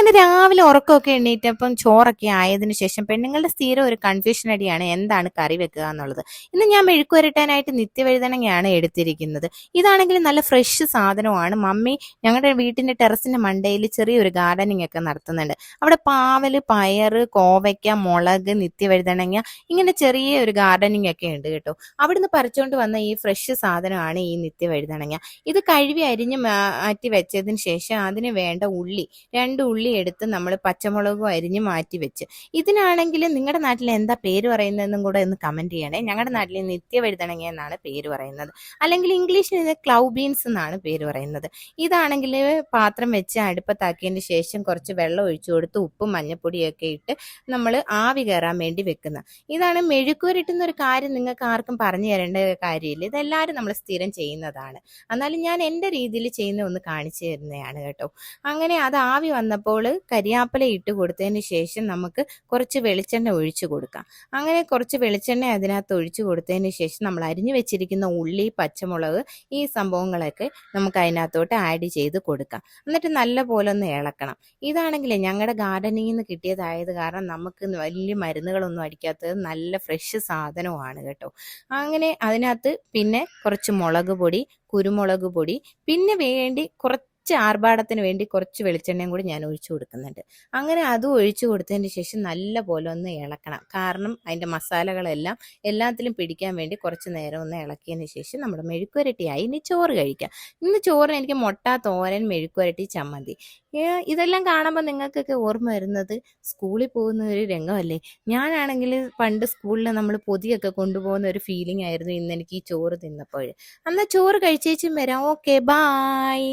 അങ്ങനെ രാവിലെ ഉറക്കമൊക്കെ എണ്ണീറ്റപ്പം ചോറൊക്കെ ആയതിനു ശേഷം പെണ്ണുങ്ങളുടെ സ്ഥിരം ഒരു കൺഫ്യൂഷൻ അടിയാണ് എന്താണ് കറി വെക്കുക എന്നുള്ളത്. ഇന്ന് ഞാൻ മെഴുക്ക് പുരട്ടാനായിട്ട് നിത്യവഴുതനങ്ങയാണ് എടുത്തിരിക്കുന്നത്. ഇതാണെങ്കിൽ നല്ല ഫ്രഷ് സാധനമാണ്. മമ്മി ഞങ്ങളുടെ വീട്ടിന്റെ ടെറസിന്റെ മണ്ടയിൽ ചെറിയൊരു ഗാർഡനിങ് ഒക്കെ നടത്തുന്നുണ്ട്. അവിടെ പാവല്, പയറ്, കോവയ്ക്ക, മുളക്, നിത്യവഴുതനങ്ങ ഇങ്ങനെ ചെറിയ ഒരു ഗാർഡനിങ് ഒക്കെ ഉണ്ട് കേട്ടോ. അവിടുന്ന് പറിച്ചുകൊണ്ട് വന്ന ഈ ഫ്രഷ് സാധനമാണ് ഈ നിത്യവഴുതനങ്ങ. ഇത് കഴുകി അരിഞ്ഞ് മാറ്റി വെച്ചതിന് ശേഷം അതിന് വേണ്ട ഉള്ളി, 2 ഉള്ളി എടുത്ത് നമ്മൾ പച്ചമുളകും അരിഞ്ഞ് മാറ്റി വെച്ച്. ഇതിനാണെങ്കിൽ നിങ്ങളുടെ നാട്ടിൽ എന്താ പേര് പറയുന്നതെന്നും കൂടെ ഒന്ന് കമന്റ് ചെയ്യണേ. ഞങ്ങളുടെ നാട്ടിൽ നിത്യവഴുതനങ്ങ എന്നാണ് പേര് പറയുന്നത്, അല്ലെങ്കിൽ ഇംഗ്ലീഷിൽ ഇത് ക്ലൗ ബീൻസ് എന്നാണ് പേര് പറയുന്നത്. ഇതാണെങ്കിൽ പാത്രം വെച്ച് അടുപ്പത്താക്കിയതിന് ശേഷം കുറച്ച് വെള്ളം ഒഴിച്ചു കൊടുത്ത് ഉപ്പും മഞ്ഞപ്പൊടിയൊക്കെ ഇട്ട് നമ്മൾ ആവി കയറാൻ വേണ്ടി വെക്കുന്ന ഇതാണ്. മെഴുക്കുവരട്ടുന്ന ഒരു കാര്യം നിങ്ങൾക്ക് ആർക്കും പറഞ്ഞു തരേണ്ട കാര്യമില്ല, ഇതെല്ലാവരും നമ്മൾ സ്ഥിരം ചെയ്യുന്നതാണ്. എന്നാലും ഞാൻ എൻ്റെ രീതിയിൽ ചെയ്യുന്ന ഒന്ന് കാണിച്ചു തരുന്നതാണ് കേട്ടോ. അങ്ങനെ അത് ആവി വന്നപ്പോൾ കരിയാപ്പല ഇട്ട് കൊടുത്തതിന് ശേഷം നമുക്ക് കുറച്ച് വെളിച്ചെണ്ണ ഒഴിച്ചു കൊടുക്കാം. അങ്ങനെ കുറച്ച് വെളിച്ചെണ്ണ അതിനകത്ത് ഒഴിച്ചു കൊടുത്തതിന് ശേഷം നമ്മൾ അരിഞ്ഞു വെച്ചിരിക്കുന്ന ഉള്ളി, പച്ചമുളക്, ഈ സംഭവങ്ങളൊക്കെ നമുക്ക് അതിനകത്തോട്ട് ആഡ് ചെയ്ത് കൊടുക്കാം. എന്നിട്ട് നല്ല പോലെ ഒന്ന് ഇളക്കണം. ഇതാണെങ്കിലേ ഞങ്ങളുടെ ഗാർഡനിൽ നിന്ന് കിട്ടിയതായത് കാരണം നമുക്ക് വലിയ മരുന്നുകളൊന്നും അടിക്കാത്തത് നല്ല ഫ്രഷ് സാധനമാണ് കേട്ടോ. അങ്ങനെ അതിനകത്ത് പിന്നെ കുറച്ച് മുളക് പൊടി, കുരുമുളക് പൊടി, പിന്നെ വേണ്ടി കുറച്ച് ആർഭാടത്തിന് വേണ്ടി കുറച്ച് വെളിച്ചെണ്ണയും കൂടി ഞാൻ ഒഴിച്ചു കൊടുക്കുന്നുണ്ട്. അങ്ങനെ അതും ഒഴിച്ചു കൊടുത്തതിന് ശേഷം നല്ല പോലെ ഒന്ന് ഇളക്കണം. കാരണം അതിൻ്റെ മസാലകളെല്ലാം എല്ലാത്തിലും പിടിക്കാൻ വേണ്ടി കുറച്ച് നേരം ഒന്ന് ഇളക്കിയതിന് ശേഷം നമ്മുടെ മെഴുക്കുവരട്ടിയായി. ഇനി ചോറ് കഴിക്കാം. ഇന്ന് ചോറിന് എനിക്ക് മുട്ട തോരൻ, മെഴുക്കുവരട്ടി, ചമ്മന്തി. ഇതെല്ലാം കാണുമ്പോൾ നിങ്ങൾക്കൊക്കെ ഓർമ്മ വരുന്നത് സ്കൂളിൽ പോകുന്ന ഒരു രംഗമല്ലേ? ഞാനാണെങ്കിൽ പണ്ട് സ്കൂളിൽ നമ്മൾ പൊതിയൊക്കെ കൊണ്ടുപോകുന്ന ഒരു ഫീലിംഗ് ആയിരുന്നു ഇന്ന് എനിക്ക് ഈ ചോറ് തിന്നപ്പോൾ. എന്നാൽ ചോറ് കഴിച്ചേച്ചും വരാം. Okay, bye.